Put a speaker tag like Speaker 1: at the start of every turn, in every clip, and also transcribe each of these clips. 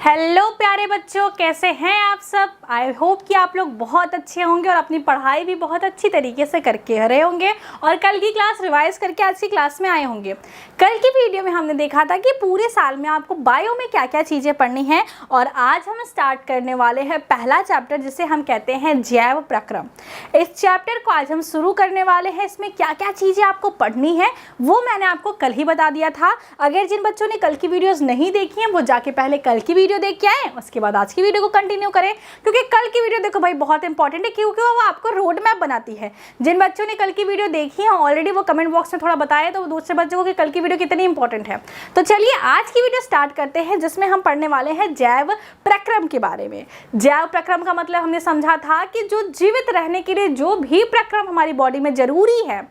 Speaker 1: Hello प्यारे बच्चों, कैसे हैं आप सब। आई होप कि आप लोग बहुत अच्छे होंगे और अपनी पढ़ाई भी बहुत अच्छी तरीके से करके रहे होंगे और कल की क्लास रिवाइज करके आज की क्लास में आए होंगे। कल की वीडियो में हमने देखा था कि पूरे साल में आपको बायो में क्या क्या चीज़ें पढ़नी हैं और आज हम स्टार्ट करने वाले हैं पहला चैप्टर जिसे हम कहते हैं जैव प्रक्रम। इस चैप्टर को आज हम शुरू करने वाले हैं। इसमें क्या क्या चीज़ें आपको पढ़नी है वो मैंने आपको कल ही बता दिया था। अगर जिन बच्चों ने कल की वीडियोज़ नहीं देखी हैं वो जाके पहले कल की वीडियो देख के आए, उसके बाद आज की वीडियो को कंटिन्यू करें, क्योंकि कल की वीडियो देखो भाई बहुत इंपॉर्टेंट है, क्योंकि वो आपको रोड मैप बनाती है। जिन बच्चों ने कल की वीडियो देखी है ऑलरेडी वो कमेंट बॉक्स में थोड़ा बताए तो दूसरे बच्चों को कि कल की वीडियो कितनी इंपॉर्टेंट है। तो चलिए आज की वीडियो स्टार्ट करते हैं जिसमें हम पढ़ने वाले हैं जैव प्रक्रम के बारे में। जैव प्रक्रम का मतलब हमने समझा था कि जो जीवित रहने के लिए जो भी प्रक्रम हमारी बॉडी में जरूरी है,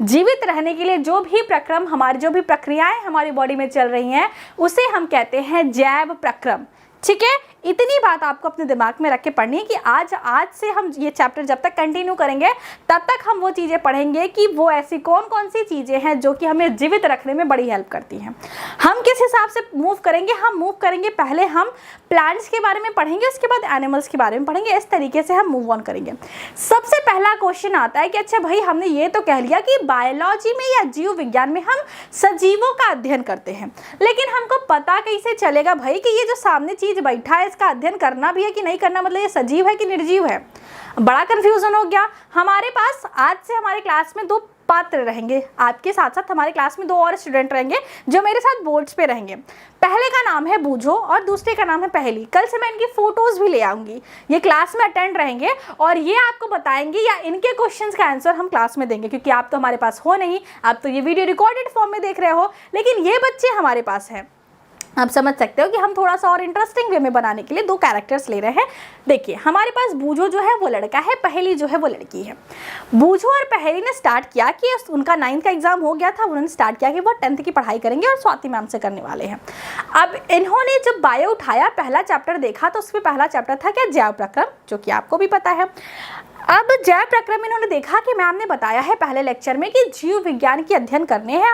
Speaker 1: जीवित रहने के लिए जो भी प्रक्रम हमारी जो भी प्रक्रियाएं हमारी बॉडी में चल रही हैं उसे हम कहते हैं जैव प्रक्रम। ठीक है, इतनी बात आपको अपने दिमाग में रख के पढ़नी है कि आज से हम ये चैप्टर जब तक कंटिन्यू करेंगे तब तक हम वो चीज़ें पढ़ेंगे कि वो ऐसी कौन कौन सी चीज़ें हैं जो कि हमें जीवित रखने में बड़ी हेल्प करती हैं। हम किस हिसाब से मूव करेंगे, पहले हम प्लांट्स के बारे में पढ़ेंगे, उसके बाद एनिमल्स के बारे में पढ़ेंगे। इस तरीके से हम मूव ऑन करेंगे। सबसे पहला क्वेश्चन आता है कि अच्छा भाई हमने ये तो कह लिया कि बायोलॉजी में या जीव विज्ञान में हम सजीवों का अध्ययन करते हैं, लेकिन हमको पता कैसे चलेगा भाई कि ये जो सामने चीज़ बैठा है इसका अध्ययन करना भी है कि नहीं करना, मतलब ये सजीव है कि निर्जीव है। बड़ा कंफ्यूजन हो गया। हमारे पास आज से हमारे क्लास में दो पात्र रहेंगे, आपके साथ साथ हमारे क्लास में दो और स्टूडेंट रहेंगे जो मेरे साथ बोर्ड्स पे रहेंगे। पहले का नाम है बूझो और दूसरे का नाम है पहेली। कल से मैं इनकी फोटोज भी ले आऊंगी, ये क्लास में अटेंड रहेंगे और ये आपको बताएंगे या इनके क्वेश्चंस का आंसर हम क्लास में देंगे, क्योंकि आप तो हमारे पास हो नहीं, आप तो ये वीडियो रिकॉर्डेड फॉर्म में देख रहे हो, लेकिन ये बच्चे हमारे पास हैं। आप समझ सकते हो कि हम थोड़ा सा और इंटरेस्टिंग वे में बनाने के लिए दो कैरेक्टर्स ले रहे हैं। देखिए हमारे पास बूझो जो है वो लड़का है, पहेली जो है वो लड़की है। बूझो और पहेली ने स्टार्ट किया कि उनका 9th का एग्जाम हो गया था, उन्होंने स्टार्ट किया कि वो 10th की पढ़ाई करेंगे और स्वाति मैम से करने वाले हैं। अब इन्होंने जब बायो उठाया, पहला चैप्टर देखा तो उसमें पहला चैप्टर था क्या, जैव प्रक्रम, जो कि आपको भी पता है। अब जैव प्रक्रम इन्होंने देखा कि मैम ने बताया है पहले लेक्चर में कि जीव विज्ञान के अध्ययन करने हैं,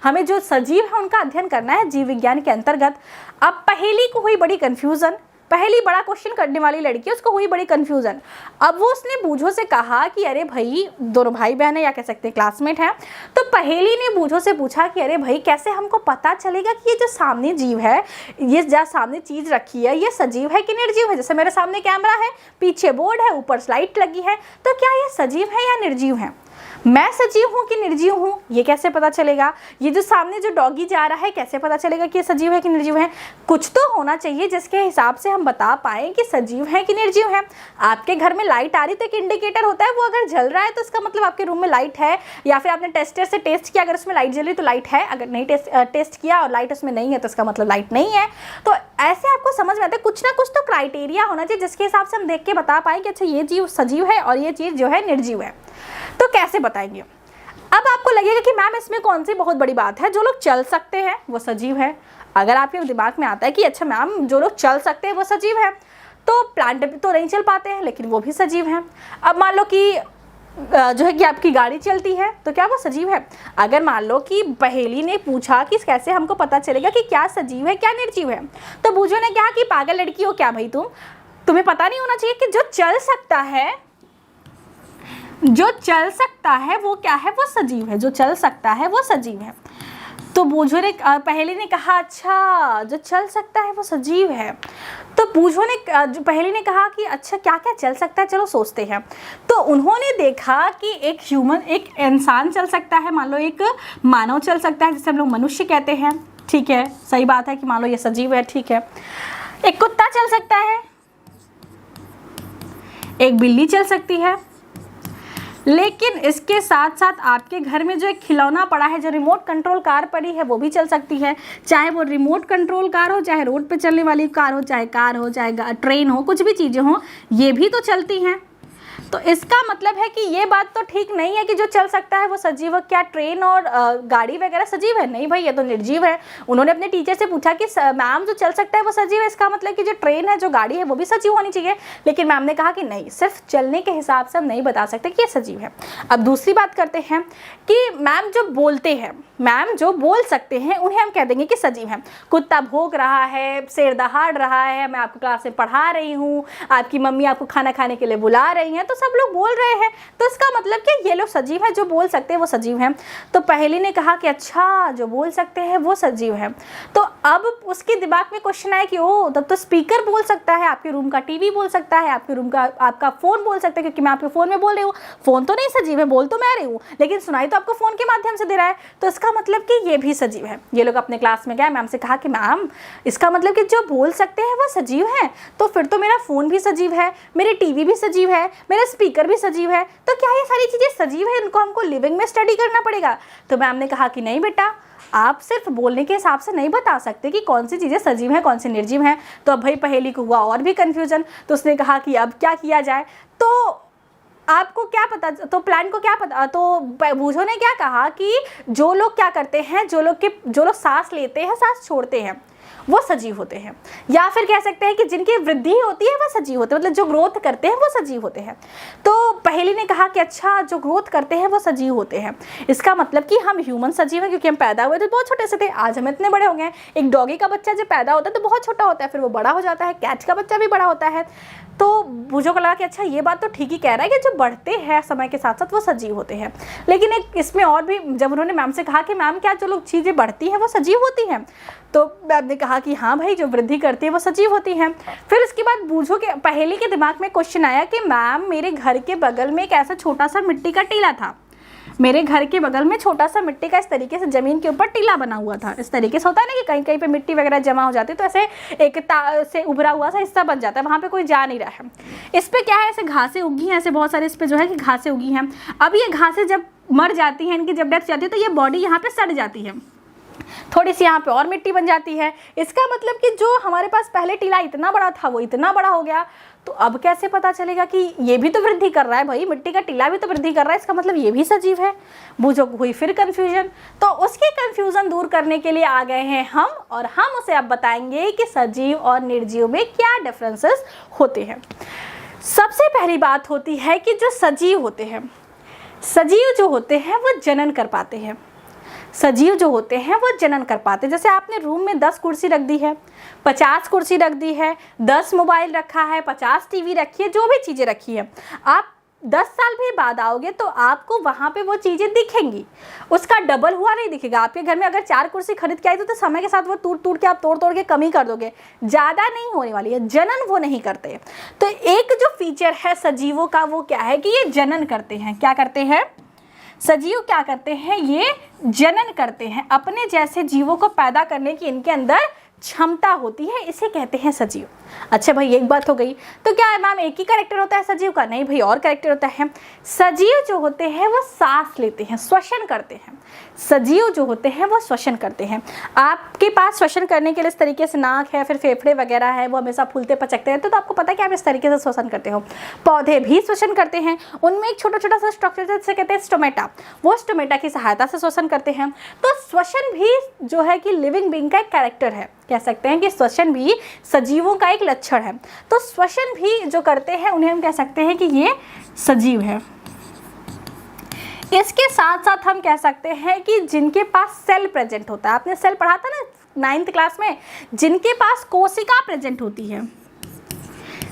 Speaker 1: हमें जो सजीव है उनका अध्ययन करना है जीव विज्ञान के अंतर्गत। अब पहेली को हुई बड़ी कंफ्यूजन, पहली बड़ा क्वेश्चन करने वाली लड़की उसको हुई बड़ी कंफ्यूजन। अब वो उसने बूझो से कहा कि अरे भाई, दोनों भाई बहन है या कह सकते हैं क्लासमेट हैं, तो पहेली ने बूझो से पूछा कि अरे भाई कैसे हमको पता चलेगा कि ये जो सामने जीव है, ये जो सामने चीज़ रखी है, ये सजीव है कि निर्जीव है। जैसे मेरे सामने कैमरा है, पीछे बोर्ड है, ऊपर स्लाइड लगी है, तो क्या ये सजीव है या निर्जीव है? मैं सजीव हूँ कि निर्जीव हूँ ये कैसे पता चलेगा? ये जो सामने जो डॉगी जा रहा है कैसे पता चलेगा कि ये सजीव है कि निर्जीव है? कुछ तो होना चाहिए जिसके हिसाब से हम बता पाएँ कि सजीव है कि निर्जीव है। आपके घर में लाइट आ रही तो एक इंडिकेटर होता है, वो अगर जल रहा है तो इसका मतलब आपके रूम में लाइट है, या फिर आपने टेस्टर से टेस्ट किया, अगर उसमें लाइट जल रही तो लाइट है, अगर नहीं टेस्ट किया और लाइट उसमें नहीं है तो इसका मतलब लाइट नहीं है। तो ऐसे आपको समझ में आता है कुछ ना कुछ तो क्राइटेरिया होना चाहिए जिसके हिसाब से हम देख के बता पाएँ कि अच्छा ये जीव सजीव है और ये चीज़ जो है निर्जीव है। तो कैसे बताएंगे? अब आपको लगेगा कि मैम इसमें कौन सी बहुत बड़ी बात है, जो लोग चल सकते हैं वो सजीव है। अगर आपके दिमाग में आता है कि अच्छा मैम जो लोग चल सकते हैं वो सजीव है, तो प्लांट तो नहीं चल पाते हैं लेकिन वो भी सजीव हैं। अब मान लो कि जो है कि आपकी गाड़ी चलती है तो क्या वो सजीव है? अगर मान लो कि पहेली ने पूछा कि कैसे हमको पता चलेगा कि क्या सजीव है क्या निर्जीव है, तो बूझो ने कहा कि पागल लड़की हो क्या भाई, तुम्हें पता नहीं होना चाहिए कि जो चल सकता है वो क्या है, वो सजीव है। जो चल सकता है वो सजीव है। तो बूझो ने पहेली ने कहा अच्छा जो चल सकता है वो सजीव है। तो पहेली ने कहा कि अच्छा क्या क्या चल सकता है, चलो सोचते हैं। तो उन्होंने देखा कि एक इंसान चल सकता है, मान लो एक मानव चल सकता है जिसे हम लोग मनुष्य कहते हैं, ठीक है, सही बात है कि मान लो ये सजीव है, ठीक है। एक कुत्ता चल सकता है, एक बिल्ली चल सकती है, लेकिन इसके साथ साथ आपके घर में जो एक खिलौना पड़ा है, जो रिमोट कंट्रोल कार पड़ी है, वो भी चल सकती है। चाहे वो रिमोट कंट्रोल कार हो, चाहे रोड पे चलने वाली कार हो, चाहे ट्रेन हो, कुछ भी चीज़ें हो, ये भी तो चलती हैं। तो इसका मतलब है कि ये बात तो ठीक नहीं है कि जो चल सकता है वो सजीव है। क्या ट्रेन और गाड़ी वगैरह सजीव है? नहीं भाई, ये तो निर्जीव है। उन्होंने अपने टीचर से पूछा कि मैम जो चल सकता है वो सजीव है, इसका मतलब कि जो ट्रेन है, जो गाड़ी है, वो भी सजीव होनी चाहिए। लेकिन मैम ने कहा कि नहीं, सिर्फ चलने के हिसाब से हम नहीं बता सकते कि ये सजीव है। अब दूसरी बात करते हैं कि मैम जो बोलते हैं, मैम जो बोल सकते हैं, उन्हें हम कह देंगे कि सजीव है। कुत्ता भौंक रहा है, शेर दहाड़ रहा है, मैं आपको क्लास में पढ़ा रही हूँ, आपकी मम्मी आपको खाना खाने के लिए बुला रही हैं, तो सब लोग बोल रहे हैं, तो इसका मतलब कि ये लोग सजीव हैं, जो बोल सकते हैं वो सजीव हैं। तो पहली ने कहा कि अच्छा, जो बोल सकते हैं वो सजीव है। तो अब उसके दिमाग में क्वेश्चन आया कि ओ, तब तो स्पीकर बोल सकता है, आपके रूम का टीवी बोल सकता है, आपके रूम का आपका फ़ोन बोल सकता है, क्योंकि मैं आपके फ़ोन में बोल रही हूँ। फ़ोन तो नहीं सजीव है, बोल तो मैं रही हूँ, लेकिन सुनाई तो आपको फ़ोन के माध्यम से दे रहा है, तो इसका मतलब कि ये भी सजीव है। ये लोग अपने क्लास में गए, मैम से कहा कि मैम, इसका मतलब कि जो बोल सकते हैं वो सजीव है, तो फिर तो मेरा फ़ोन भी सजीव है, मेरे टीवी भी सजीव है, मेरा स्पीकर भी सजीव है, तो क्या ये सारी चीज़ें सजीव है? इनको हमको लिविंग में स्टडी करना पड़ेगा। तो मैम ने कहा कि नहीं बेटा, आप सिर्फ बोलने के हिसाब से नहीं बता सकते कि कौन सी चीज़ें सजीव हैं, कौन सी निर्जीव हैं। तो अब भाई पहेली को हुआ और भी कन्फ्यूजन, तो उसने कहा कि अब क्या किया जाए। तो आपको क्या पता, तो प्लान को क्या पता, तो बूझो ने क्या कहा कि जो लोग क्या करते हैं, जो लोग सांस लेते हैं, सांस छोड़ते हैं, वो सजीव होते हैं। या फिर कह सकते हैं कि जिनकी वृद्धि होती है वो सजीव होते हैं, मतलब जो ग्रोथ करते हैं वो सजीव होते हैं। तो पहली ने कहा कि अच्छा, जो ग्रोथ करते हैं वो सजीव होते हैं, इसका मतलब कि हम ह्यूमन सजीव हैं, क्योंकि हम पैदा हुए थे बहुत छोटे से थे, आज हम इतने बड़े हो गए हैं। एक डॉगी का बच्चा जब पैदा होता है तो बहुत छोटा होता है, फिर वो बड़ा हो जाता है, कैट का बच्चा भी बड़ा होता है। तो बूझो को लगा कि अच्छा, ये बात तो ठीक ही कह रहा है कि जो बढ़ते हैं समय के साथ साथ वो सजीव होते हैं। लेकिन एक इसमें और भी, जब उन्होंने मैम से कहा कि मैम, क्या जो लोग चीज़ें बढ़ती हैं वो सजीव होती हैं, तो मैम ने कहा कि हाँ भाई, जो वृद्धि करती है वो सजीव होती हैं। फिर उसके बाद बूझो के पहेली के दिमाग में क्वेश्चन आया कि मैम, मेरे घर के बगल में एक ऐसा छोटा सा मिट्टी का टीला था, मेरे घर के बगल में छोटा सा मिट्टी का इस तरीके से ज़मीन के ऊपर टीला बना हुआ था। इस तरीके से होता है ना कि कहीं कहीं पे मिट्टी वगैरह जमा हो जाती है, तो ऐसे एक से उभरा हुआ सा हिस्सा बन जाता है, वहाँ पे कोई जा नहीं रहा है। इस पे क्या है, ऐसे घासें उगी हैं, ऐसे बहुत सारे इस पे जो है कि घासें उगी हैं। अब ये घासें जब मर जाती हैं, इनकी जब डेथ जाती है, तो ये बॉडी यहाँ पे सड़ जाती है, थोड़ी सी यहाँ पे और मिट्टी बन जाती है। इसका मतलब कि जो हमारे पास पहले टीला इतना बड़ा था वो इतना बड़ा हो गया। तो अब कैसे पता चलेगा कि ये भी तो वृद्धि कर रहा है, भाई मिट्टी का टीला भी तो वृद्धि कर रहा है, इसका मतलब ये भी सजीव है। बूझो हुई फिर कंफ्यूजन। तो उसके कंफ्यूजन दूर करने के लिए आ गए हैं हम, और हम उसे अब बताएंगे कि सजीव और निर्जीव में क्या डिफरेंसेस होते हैं। सबसे पहली बात होती है कि जो सजीव होते हैं, सजीव जो होते हैं वो जनन कर पाते हैं। सजीव जो होते हैं वो जनन कर पाते हैं। जैसे आपने रूम में 10 कुर्सी रख दी है, 50 कुर्सी रख दी है, 10 मोबाइल रखा है, 50 टीवी रखी है, जो भी चीज़ें रखी है, आप 10 साल भी बाद आओगे तो आपको वहाँ पे वो चीज़ें दिखेंगी, उसका डबल हुआ नहीं दिखेगा। आपके घर में अगर 4 कुर्सी खरीद के आई तो समय के साथ वो टूट के आप तोड़ के कमी कर दोगे, ज़्यादा नहीं होने वाली है। जनन वो नहीं करते। तो एक जो फीचर है सजीवों का वो क्या है कि ये जनन करते हैं। क्या करते हैं? सजीव क्या करते हैं? ये जनन करते हैं। अपने जैसे जीवों को पैदा करने की इनके अंदर क्षमता होती है, इसे कहते हैं सजीव। अच्छा भाई, एक बात हो गई। तो क्या है मैम, एक ही कैरेक्टर होता है सजीव का? नहीं भाई, और कैरेक्टर होता है। सजीव जो होते हैं वो सांस लेते हैं, श्वसन करते हैं। सजीव जो होते हैं वो श्वसन करते हैं। आपके पास श्वसन करने के लिए इस तरीके से नाक है, फिर फेफड़े वगैरह है, वो हमेशा फूलते पचकते रहते हैं, तो आपको पता है कि आप इस तरीके से श्वसन करते हो। पौधे भी श्वसन करते हैं, उनमें एक छोटा छोटा सा स्ट्रक्चर जिसे कहते हैं स्टोमेटा, वो स्टोमेटा की सहायता से श्वसन करते हैं। तो श्वसन भी जो है कि लिविंग बीइंग का एक कैरेक्टर है, कह सकते हैं कि श्वसन भी सजीवों का एक लक्षण है। तो श्वसन भी जो करते हैं उन्हें हम कह सकते हैं कि ये सजीव है। इसके साथ साथ हम कह सकते हैं कि जिनके पास सेल प्रेजेंट होता है, आपने सेल पढ़ा था ना 9th क्लास में, जिनके पास कोशिका प्रेजेंट होती है,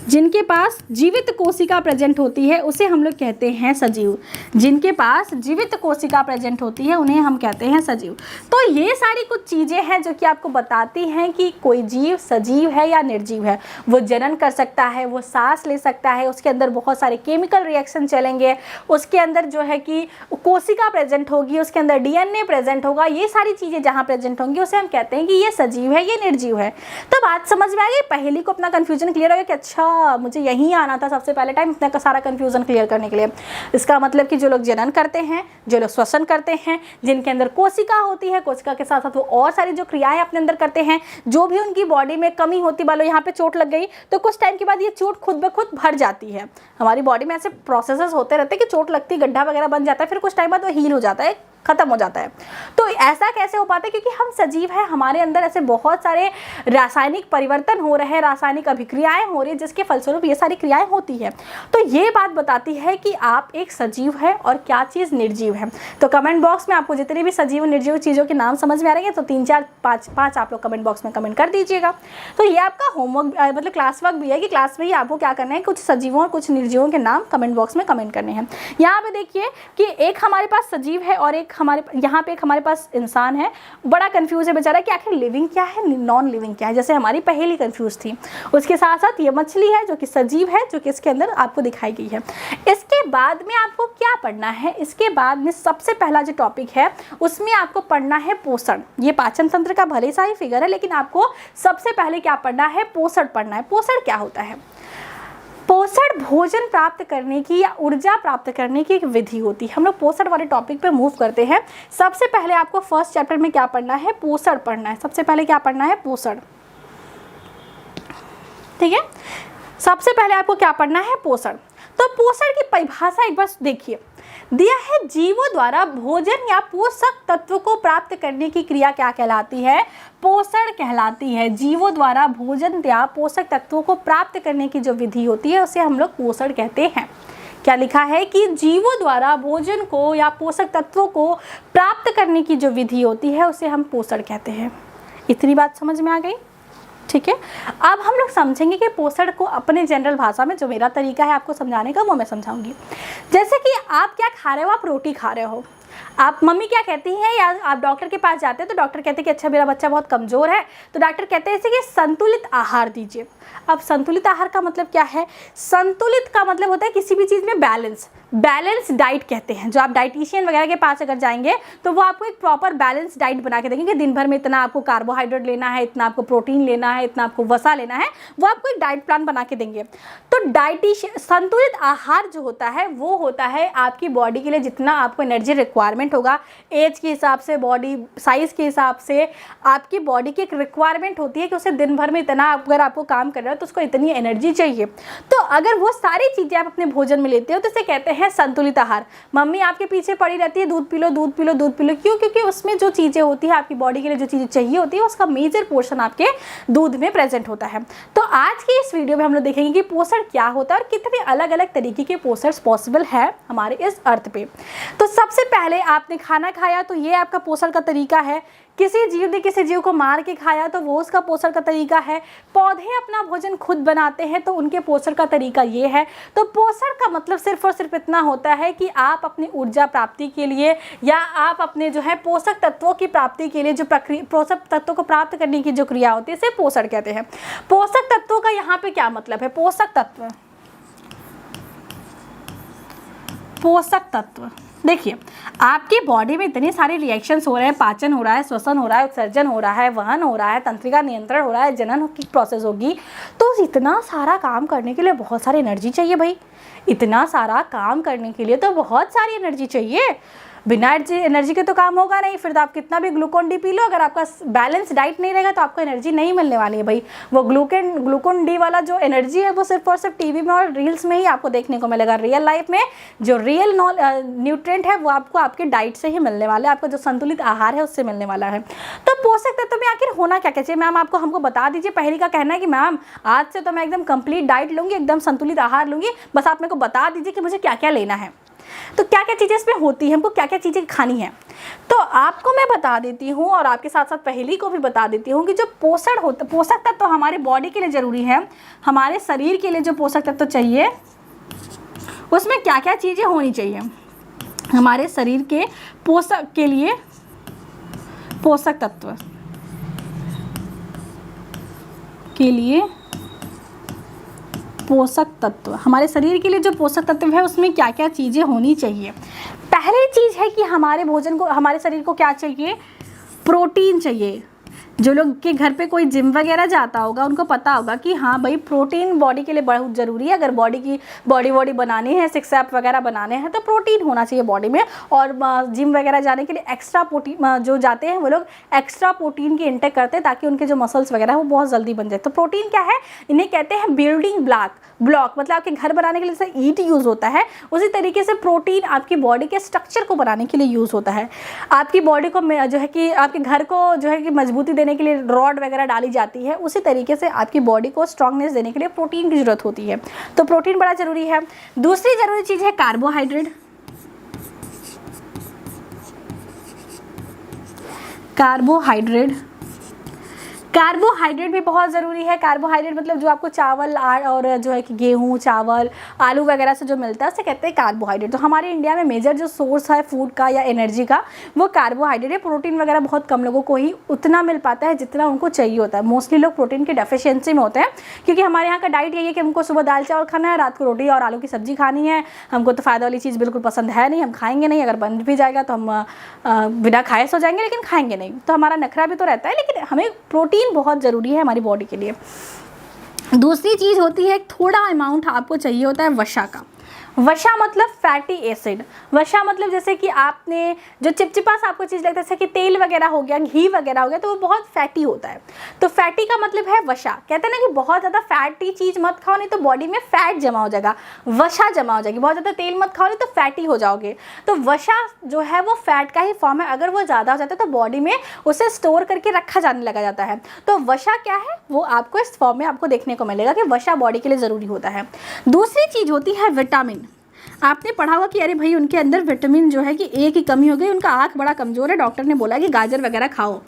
Speaker 1: जिनके पास जीवित कोशिका प्रेजेंट होती है, उसे हम लोग कहते हैं सजीव। जिनके पास जीवित कोशिका प्रेजेंट होती है उन्हें हम कहते हैं सजीव। तो ये सारी कुछ चीज़ें हैं जो कि आपको बताती हैं कि कोई जीव सजीव है या निर्जीव है। वो जनन कर सकता है, वो सांस ले सकता है, उसके अंदर बहुत सारे केमिकल रिएक्शन चलेंगे, उसके अंदर जो है कि कोशिका प्रेजेंट होगी, उसके अंदर DNA प्रेजेंट होगा। ये सारी चीज़ें जहाँ प्रेजेंट होंगी उसे हम कहते हैं कि ये सजीव है, ये निर्जीव है। तो बात समझ में आ गई? पहली को अपना कन्फ्यूजन क्लियर हो गया कि अच्छा अच्छा मुझे यहीं आना था सबसे पहले टाइम इतना का सारा कन्फ्यूज़न क्लियर करने के लिए। इसका मतलब कि जो लोग जनन करते हैं, जो लोग श्वसन करते हैं, जिनके अंदर कोशिका होती है, कोशिका के साथ साथ वो और सारी जो क्रियाएं अपने अंदर करते हैं, जो भी उनकी बॉडी में कमी होती, मान लो यहाँ पे चोट लग गई तो कुछ टाइम के बाद ये चोट खुद ब खुद भर जाती है। हमारी बॉडी में ऐसे प्रोसेसेस होते रहते हैं कि चोट लगती, गड्ढा वगैरह बन जाता है, फिर कुछ टाइम बाद वो हील हो जाता है, खत्म हो जाता है। तो ऐसा कैसे हो पाता है? क्योंकि हम सजीव हैं, हमारे अंदर ऐसे बहुत सारे रासायनिक परिवर्तन हो रहे हैं, रासायनिक अभिक्रियाएं हो रही है, जिसके फलस्वरूप ये सारी क्रियाएं होती है। तो ये बात बताती है कि आप एक सजीव है और क्या चीज़ निर्जीव है। तो कमेंट बॉक्स में आपको जितनी भी सजीव निर्जीव चीज़ों के नाम समझ में आ रहे हैं तो 3 4 5 आप लोग कमेंट बॉक्स में कमेंट कर दीजिएगा। तो ये आपका होमवर्क मतलब क्लास वर्क भी है कि क्लास में ही आपको क्या करना है, कुछ सजीवों और कुछ निर्जीवों के नाम कमेंट बॉक्स में कमेंट करने हैं। यहाँ पे देखिए कि एक हमारे पास सजीव है और एक हमारे यहाँ पे एक हमारे पास इंसान है। बड़ा कंफ्यूज है बेचारा कि आखिर लिविंग क्या है, नॉन लिविंग क्या है, जैसे हमारी पहेली कंफ्यूज थी। उसके साथ साथ ये मछली है जो कि सजीव है, जो कि इसके अंदर आपको दिखाई गई है। इसके बाद में आपको क्या पढ़ना है? इसके बाद में सबसे पहला जो टॉपिक है उसमें आपको पढ़ना है पोषण। ये पाचन तंत्र का भले सा ही फिगर है, लेकिन आपको सबसे पहले क्या पढ़ना है? पोषण पढ़ना है। पोषण क्या होता है? पोषण भोजन प्राप्त करने की या ऊर्जा प्राप्त करने की एक विधि होती है। हम लोग पोषण वाले टॉपिक पे मूव करते हैं। सबसे पहले आपको फर्स्ट चैप्टर में क्या पढ़ना है? पोषण पढ़ना है। सबसे पहले क्या पढ़ना है? पोषण। ठीक है, सबसे पहले आपको क्या पढ़ना है? पोषण। तो पोषण की परिभाषा एक बार देखिए, दिया है जीवों द्वारा भोजन या पोषक तत्व को प्राप्त करने की क्रिया क्या कहलाती है? पोषण कहलाती है। जीवों द्वारा भोजन या पोषक तत्वों को प्राप्त करने की जो विधि होती है उसे हम लोग पोषण कहते हैं। क्या लिखा है कि जीवों द्वारा भोजन को या पोषक तत्वों को प्राप्त करने की जो विधि होती है उसे हम पोषण कहते हैं। इतनी बात समझ में आ गई? ठीक है, अब हम लोग समझेंगे कि पोषण को अपने जनरल भाषा में, जो मेरा तरीका है आपको समझाने का वो मैं समझाऊंगी। जैसे कि आप क्या खा रहे हो? आप रोटी खा रहे हो। आप मम्मी क्या कहती हैं, या आप डॉक्टर के पास जाते हैं तो डॉक्टर कहते हैं कि अच्छा मेरा बच्चा बहुत कमज़ोर है, तो डॉक्टर कहते हैं कि संतुलित आहार दीजिए। अब संतुलित आहार का मतलब क्या है? संतुलित का मतलब होता है किसी भी चीज़ में बैलेंस। बैलेंस डाइट कहते हैं। जो आप डाइटिशियन वगैरह के पास अगर जाएंगे तो वो आपको एक प्रॉपर बैलेंस डाइट बना के देंगे कि दिन भर में इतना आपको कार्बोहाइड्रेट लेना है, इतना आपको प्रोटीन लेना है, इतना आपको वसा लेना है, वो आपको एक डाइट प्लान बना के देंगे। तो डाइटिशियन संतुलित आहार जो होता है वो होता है आपकी बॉडी के लिए जितना आपको एनर्जी रिक्वायरमेंट होगा, एज के हिसाब से, बॉडी साइज़ के हिसाब से आपकी बॉडी की एक रिक्वायरमेंट होती है कि उसे दिन भर में इतना, अगर आपको काम कर रहा है तो उसको इतनी एनर्जी चाहिए। तो अगर वो सारी चीज़ें आप अपने भोजन में लेते हो तो इसे कहते हैं संतुलित आहार। मम्मी आपके पीछे पड़ी रहती है दूध पी लो, दूध पी लो, दूध पी लो। क्यों? क्योंकि उसमें जो चीज़ें होती है आपकी बॉडी के लिए, जो चीज़ें चाहिए होती है, उसका मेजर पोर्शन आपके दूध में प्रेजेंट होता है। तो आज की इस वीडियो में हम लोग देखेंगे कि पोषण क्या होता है और कितने अलग अलग तरीके के पोषण पॉसिबल है हमारे इस अर्थ पे। तो सबसे पहले आपने खाना खाया तो ये आपका पोषण का तरीका है। किसी जीव ने किसी जीव को मार के खाया तो वो उसका पोषण का तरीका है। पौधे अपना भोजन खुद बनाते हैं तो उनके पोषण का तरीका ये है। तो पोषण का मतलब सिर्फ और सिर्फ इतना होता है कि आप अपनी ऊर्जा प्राप्ति के लिए या आप अपने जो है पोषक तत्वों की प्राप्ति के लिए जो प्रक्रिया, पोषक तत्वों को प्राप्त करने की जो क्रिया होती है इसे पोषण कहते हैं। पोषक तत्वों का यहाँ पे क्या मतलब है? पोषक तत्व, पोषक तत्व देखिए, आपकी बॉडी में इतने सारे रिएक्शंस हो रहे हैं, पाचन हो रहा है, श्वसन हो रहा है, उत्सर्जन हो रहा है, वहन हो रहा है, तंत्रिका नियंत्रण हो रहा है, जनन की प्रोसेस होगी। तो इतना सारा काम करने के लिए बहुत सारी एनर्जी चाहिए भाई। इतना सारा काम करने के लिए तो बहुत सारी एनर्जी चाहिए। बिना एनर्जी के तो काम होगा नहीं। फिर तो आप कितना भी ग्लूकोन डी पी लो, अगर आपका बैलेंस डाइट नहीं रहेगा तो आपको एनर्जी नहीं मिलने वाली है भाई। वो ग्लूकोन डी वाला जो एनर्जी है वो सिर्फ और सिर्फ टीवी में और रील्स में ही आपको देखने को मिलेगा। रियल लाइफ में जो रियल न्यूट्रिएंट है वो आपको आपके डाइट से ही मिलने वाला है, आपका जो संतुलित आहार है उससे मिलने वाला है। तो पोषक तत्व में आखिर होना क्या चाहिए? मैम आपको हमको बता दीजिए। पहली का कहना है कि मैम आज से तो मैं एकदम कंप्लीट डाइट लूँगी, एकदम संतुलित आहार लूँगी, बस आप मेरे को बता दीजिए कि मुझे क्या क्या लेना है। तो क्या क्या चीज़ें इसमें होती हैं, हमको क्या क्या चीज़ें खानी है। तो आपको मैं बता देती हूँ और आपके साथ साथ पहेली को भी बता देती हूँ कि जो पोषण होता, पोषक तत्व तो हमारे बॉडी के लिए ज़रूरी है, हमारे शरीर के लिए जो पोषक तत्व तो चाहिए उसमें क्या क्या चीज़ें होनी चाहिए। हमारे शरीर के पोषक के लिए पोषक तत्व के लिए पोषक तत्व, हमारे शरीर के लिए जो पोषक तत्व है उसमें क्या क्या चीज़ें होनी चाहिए। पहली चीज़ है कि हमारे भोजन को, हमारे शरीर को क्या चाहिए? प्रोटीन चाहिए। जो लोग के घर पे कोई जिम वगैरह जाता होगा उनको पता होगा कि हाँ भाई प्रोटीन बॉडी के लिए बहुत ज़रूरी है। अगर बॉडी बनानी है, सिक्स एप वगैरह बनाने हैं तो प्रोटीन होना चाहिए बॉडी में। और जिम वगैरह जाने के लिए एक्स्ट्रा प्रोटीन जो जाते हैं वो लोग एक्स्ट्रा प्रोटीन की इंटेक करते हैं ताकि उनके जो मसल्स वगैरह वो बहुत जल्दी बन जाए। तो प्रोटीन क्या है, इन्हें कहते हैं बिल्डिंग ब्लॉक, मतलब आपके घर बनाने के लिए जैसे ईंट यूज़ होता है उसी तरीके से प्रोटीन आपकी बॉडी के स्ट्रक्चर को बनाने के लिए यूज़ होता है। आपकी बॉडी को जो है कि आपके घर को जो है कि मजबूती देने के लिए रॉड वगैरह डाली जाती है, उसी तरीके से आपकी बॉडी को स्ट्रांगनेस देने के लिए प्रोटीन की ज़रूरत होती है। तो प्रोटीन बड़ा ज़रूरी है। दूसरी ज़रूरी चीज़ है कार्बोहाइड्रेट। कार्बोहाइड्रेट भी बहुत ज़रूरी है। कार्बोहाइड्रेट मतलब जो आपको चावल और जो है कि गेहूँ, चावल, आलू वगैरह से जो मिलता है उसे कहते हैं कार्बोहाइड्रेट। तो हमारे इंडिया में मेजर जो सोर्स है फूड का या एनर्जी का वो कार्बोहाइड्रेट है। प्रोटीन वगैरह बहुत कम लोगों को ही उतना मिल पाता है जितना उनको चाहिए होता है। मोस्टली लोग प्रोटीन की डेफिशिएंसी में होते हैं क्योंकि हमारे यहाँ का डाइट यही है कि हमको सुबह दाल चावल खाना है, रात को रोटी और आलू की सब्जी खानी है। हमको तो फ़ायदा वाली चीज़ बिल्कुल पसंद है नहीं, हम खाएंगे नहीं। अगर बन भी जाएगा तो हम बिना खाए सो जाएंगे लेकिन खाएंगे नहीं। तो हमारा नखरा भी तो रहता है, लेकिन हमें प्रोटीन बहुत ज़रूरी है हमारी बॉडी के लिए। दूसरी चीज़ होती है थोड़ा अमाउंट आपको चाहिए होता है वसा का। वसा मतलब फैटी एसिड। वसा मतलब जैसे कि आपने जो चिपचिपा सा आपको चीज़ लगता है जैसे कि तेल वगैरह हो गया, घी वगैरह हो गया, तो वो बहुत फैटी होता है। तो फैटी का मतलब है वसा। कहते हैं ना कि बहुत ज़्यादा फैटी चीज़ मत खाओ नहीं तो बॉडी में फैट जमा हो जाएगा, वसा जमा हो जाएगी। बहुत ज़्यादा तेल मत खाओ नहीं तो फैटी हो जाओगे। तो वसा जो है वो फैट का ही फॉर्म है। अगर वो ज़्यादा हो जाता है तो बॉडी में उसे स्टोर करके रखा जाने लगा जाता है। तो वसा क्या है वो आपको इस फॉर्म में आपको देखने को मिलेगा कि वसा बॉडी के लिए ज़रूरी होता है। दूसरी चीज़ होती है विटामिन। आपने पढ़ा होगा कि अरे भाई उनके अंदर विटामिन जो है कि ए की कमी हो गई, उनका आँख बड़ा कमज़ोर है, डॉक्टर ने बोला कि गाजर वगैरह खाओ।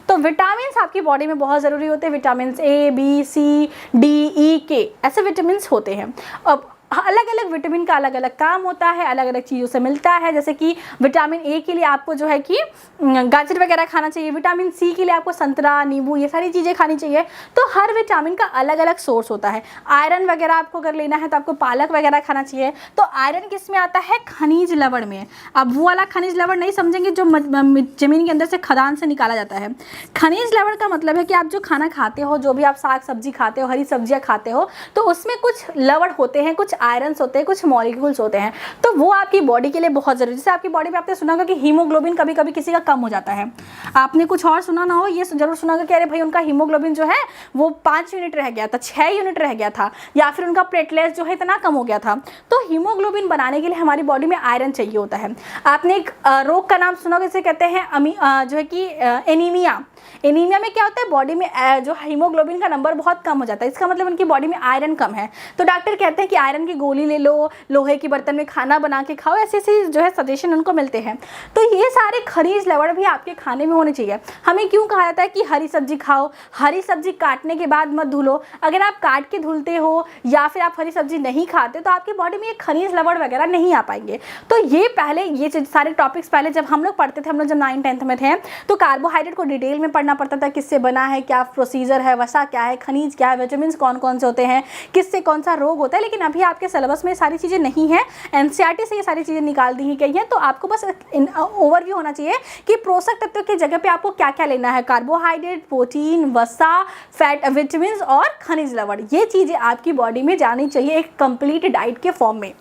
Speaker 1: तो विटामिन आपकी बॉडी में बहुत ज़रूरी होते हैं। Vitamin A, B, C, D, E, K ऐसे विटामिन होते हैं। अब अलग अलग विटामिन का अलग अलग काम होता है, अलग अलग चीज़ों से मिलता है। जैसे कि विटामिन ए के लिए आपको जो है कि गाजर वगैरह खाना चाहिए। विटामिन सी के लिए आपको संतरा, नींबू ये सारी चीज़ें खानी चाहिए। तो हर विटामिन का अलग अलग सोर्स होता है। आयरन वगैरह आपको अगर लेना है तो आपको पालक वगैरह खाना चाहिए। तो आयरन किस में आता है, खनिज लवण में। अब वो वाला खनिज लवण नहीं समझेंगे जो ज़मीन के अंदर से खदान से निकाला जाता है। खनिज लवण का मतलब है कि आप जो खाना खाते हो, जो भी आप साग सब्जी खाते हो, हरी सब्जियाँ खाते हो, तो उसमें कुछ लवण होते हैं, कुछ आयरन्स होते हैं, कुछ मॉलिक्यूल्स होते हैं। तो वो आपकी बॉडी के लिए बहुत ज़रूरी है। जैसे आपकी बॉडी में आपने सुना होगा कि हीमोग्लोबिन कभी कभी किसी का कम हो जाता है। आपने कुछ और सुना ना हो, ये जरूर सुना होगा कि अरे भाई उनका हीमोग्लोबिन जो है वो 5 यूनिट रह गया था, 6 यूनिट रह गया था, या फिर उनका प्लेटलेट्स जो है इतना कम हो गया था। तो हीमोग्लोबिन बनाने के लिए हमारी बॉडी में आयरन चाहिए होता है। आपने एक रोग का नाम सुना होगा जिसे कहते हैं जो है कि एनीमिया। एनीमिया में क्या होता है, बॉडी में जो हीमोग्लोबिन का नंबर बहुत कम हो जाता है। इसका मतलब उनकी बॉडी में आयरन कम है। तो डॉक्टर कहते हैं कि आयरन की गोली ले लो, लोहे के बर्तन में खाना बना के खाओ, ऐसे ऐसे जो है सजेशन उनको मिलते हैं। तो ये सारे खनिज लवण भी आपके खाने में होने चाहिए। हमें क्यों कहा जाता है कि हरी सब्जी खाओ, हरी सब्जी काटने के बाद मत धुलो। अगर आप काट के धुलते हो या फिर आप हरी सब्जी नहीं खाते तो आपकी बॉडी में ये खनिज लवण वगैरह नहीं आ पाएंगे। तो ये पहले ये सारे टॉपिक्स पहले जब हम लोग पढ़ते थे, हम लोग जब 9th-10th में थे, तो कार्बोहाइड्रेट को डिटेल में पढ़ना पड़ता था, किससे बना है, क्या प्रोसीजर है, वसा क्या है, खनिज क्या है, विटामिन कौन कौन से होते हैं, किससे कौन सा रोग होता है। लेकिन अभी आपके सिलेबस में सारी चीज़ें नहीं है, एनसीईआरटी से ये सारी चीज़ें निकाल दी गई हैं। तो आपको बस ओवरव्यू होना चाहिए कि पोषक तत्व की जगह पे आपको क्या क्या लेना है। कार्बोहाइड्रेट, प्रोटीन, वसा, फैट, विटामिन और खनिज लवण, ये चीज़ें आपकी बॉडी में जानी चाहिए एक कंप्लीट डाइट के फॉर्म में।